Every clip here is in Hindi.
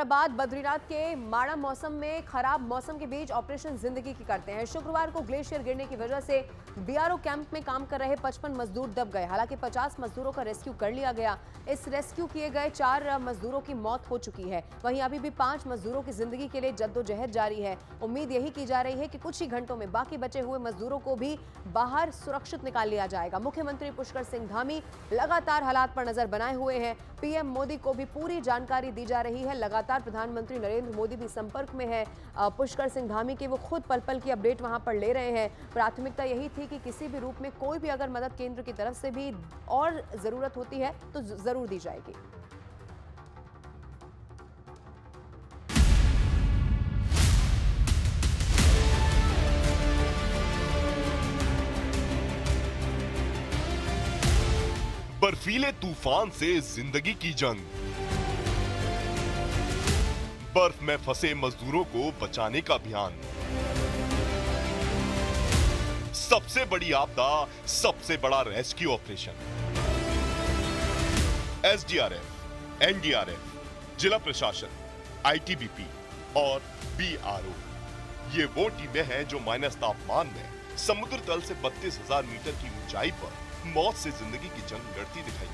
बाद बद्रीनाथ के माड़ा मौसम में खराब मौसम के बीच ऑपरेशन जिंदगी की करते हैं। शुक्रवार को ग्लेशियर गिरने की वजह से बीआरओ कैंप में काम कर रहे 55 मजदूर दब गए। हालांकि 50 मजदूरों का रेस्क्यू कर लिया गया। इस रेस्क्यू किए गए 4 मजदूरों की मौत हो चुकी है। वहीं अभी भी 5 मजदूरों की जिंदगी के लिए जद्दोजहद जारी है। उम्मीद यही की जा रही है कि कुछ ही घंटों में बाकी बचे हुए मजदूरों को भी बाहर सुरक्षित निकाल लिया जाएगा। मुख्यमंत्री पुष्कर सिंह धामी लगातार हालात पर नजर बनाए हुए हैं। पीएम मोदी को भी पूरी जानकारी दी जा रही है। लगातार प्रधानमंत्री नरेंद्र मोदी भी संपर्क में है पुष्कर सिंह धामी के। वो खुद पल पल की अपडेट वहां पर ले रहे हैं। प्राथमिकता यही थी कि किसी भी रूप में कोई भी अगर मदद केंद्र की तरफ से भी और जरूरत होती है तो जरूर दी जाएगी। बर्फीले तूफान से जिंदगी की जंग। बर्फ में फंसे मजदूरों को बचाने का अभियान। सबसे बड़ी आपदा, सबसे बड़ा रेस्क्यू ऑपरेशन। एसडीआरएफ, एनडीआरएफ, जिला प्रशासन, आईटीबीपी और बीआरओ, ये वो टीमें हैं जो माइनस तापमान में समुद्र तल से 32,000 मीटर की ऊंचाई पर मौत से जिंदगी की जंग लड़ती दिखाई।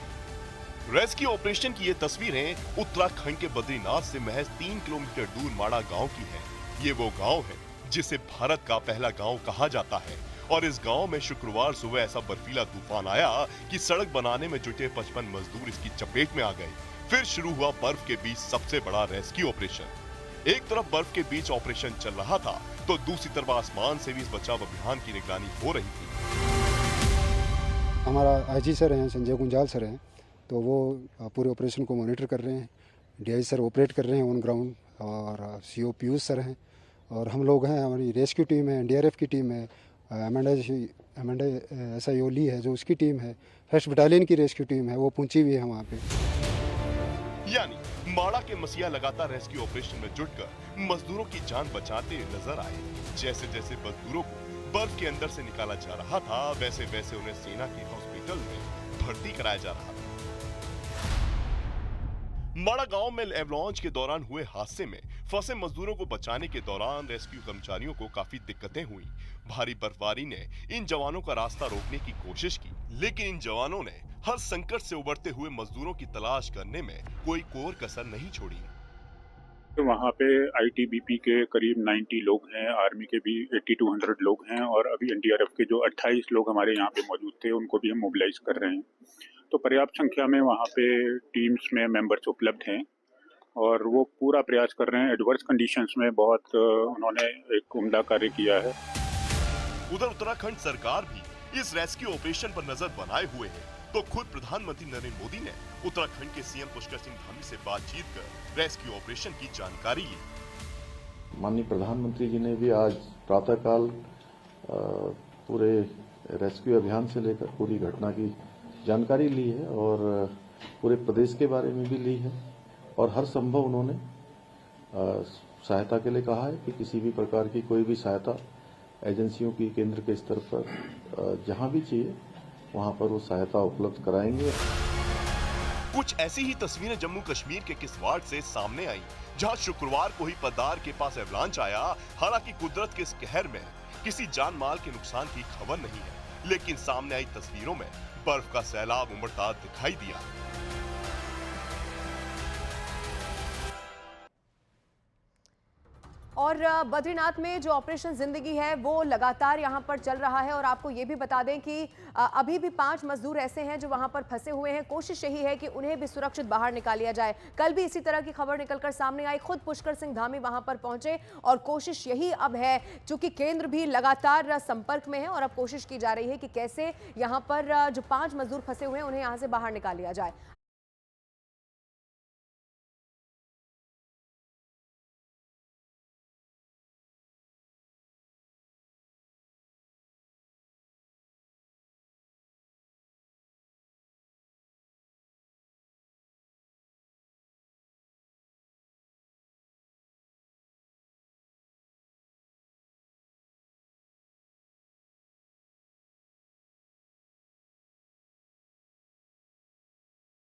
रेस्क्यू ऑपरेशन की ये तस्वीरें उत्तराखंड के बद्रीनाथ से महज 3 किलोमीटर दूर माड़ा गांव की हैं। ये वो गांव है जिसे भारत का पहला गांव कहा जाता है और इस गांव में शुक्रवार सुबह ऐसा बर्फीला तूफान आया कि सड़क बनाने में जुटे 55 मजदूर इसकी चपेट में आ गए। फिर शुरू हुआ बर्फ के बीच सबसे बड़ा रेस्क्यू ऑपरेशन। एक तरफ बर्फ के बीच ऑपरेशन चल रहा था तो दूसरी तरफ आसमान से भी इस बचाव अभियान की निगरानी हो रही थी। हमारा आईजी सर हैं, संजय गुंजाल सर हैं, तो वो पूरे ऑपरेशन को मॉनिटर कर रहे हैं। डीआई सर ऑपरेट कर रहे हैं ऑन ग्राउंड और सीओ पीयूष सर हैं और हम लोग हैं। हमारी रेस्क्यू टीम है, एनडीआरएफ की टीम है, एमएनडे एसआईओली है जो उसकी टीम है, फर्स्ट बटालियन की रेस्क्यू टीम है, वो पहुंची हुई है वहाँ पे। यानी माड़ा के मसीहा लगातार रेस्क्यू ऑपरेशन में जुटकर मजदूरों की जान बचाते नजर आए। जैसे जैसे मजदूरों को बर्फ के अंदर से निकाला जा रहा था वैसे वैसे उन्हें सेना के हॉस्पिटल में भर्ती कराया जा रहा था। माड़ा गांव में एवलांच के दौरान हुए हादसे में फंसे मजदूरों को बचाने के दौरान रेस्क्यू कर्मचारियों को काफी दिक्कतें हुई। भारी बर्फबारी ने इन जवानों का रास्ता रोकने की कोशिश की, लेकिन इन जवानों ने हर संकट से उबरते हुए मजदूरों की तलाश करने में कोई कोर कसर नहीं छोड़ी। वहाँ पे आईटीबीपी के करीब 90 लोग हैं, आर्मी के भी 80 to 100 लोग हैं और अभी एनडीआरएफ के जो 28 लोग हमारे यहाँ पे मौजूद थे उनको भी हम मोबिलाइज कर रहे हैं। तो पर्याप्त संख्या में वहाँ पे टीम्स में मेंबर्स उपलब्ध हैं और वो पूरा प्रयास कर रहे हैं। एडवर्स कंडीशंस में बहुत उन्होंने एक उम्दा कार्य किया है। उधर उत्तराखंड सरकार भी इस रेस्क्यू ऑपरेशन पर नजर बनाए हुए है, तो खुद प्रधानमंत्री नरेंद्र मोदी ने उत्तराखंड के सीएम पुष्कर सिंह धामी से बातचीत कर रेस्क्यू ऑपरेशन की जानकारी ली। माननीय प्रधानमंत्री जी ने भी आज प्रातःकाल पूरे रेस्क्यू अभियान से लेकर पूरी घटना की जानकारी ली है और पूरे प्रदेश के बारे में भी ली है और हर संभव उन्होंने सहायता के लिए कहा है कि किसी भी प्रकार की कोई भी सहायता एजेंसियों की केंद्र के स्तर पर जहां भी चाहिए वहां पर वो सहायता उपलब्ध कराएंगे। कुछ ऐसी ही तस्वीरें जम्मू कश्मीर के किश्तवाड़ से सामने आई, जहां शुक्रवार को ही पदार के पास एवलांच आया। हालांकि कुदरत के इस कहर में किसी जान माल के नुकसान की खबर नहीं है, लेकिन सामने आई तस्वीरों में बर्फ का सैलाब उमड़ता दिखाई दिया। और बद्रीनाथ में जो ऑपरेशन जिंदगी है वो लगातार यहां पर चल रहा है। और आपको ये भी बता दें कि अभी भी 5 मजदूर ऐसे हैं जो वहां पर फंसे हुए हैं। कोशिश यही है कि उन्हें भी सुरक्षित बाहर निकाल लिया जाए। कल भी इसी तरह की खबर निकलकर सामने आई, खुद पुष्कर सिंह धामी वहां पर पहुंचे और कोशिश यही अब है, चूंकि केंद्र भी लगातार संपर्क में है और अब कोशिश की जा रही है कि कैसे यहां पर जो 5 मजदूर फंसे हुए हैं उन्हें यहां से बाहर निकाल लिया जाए।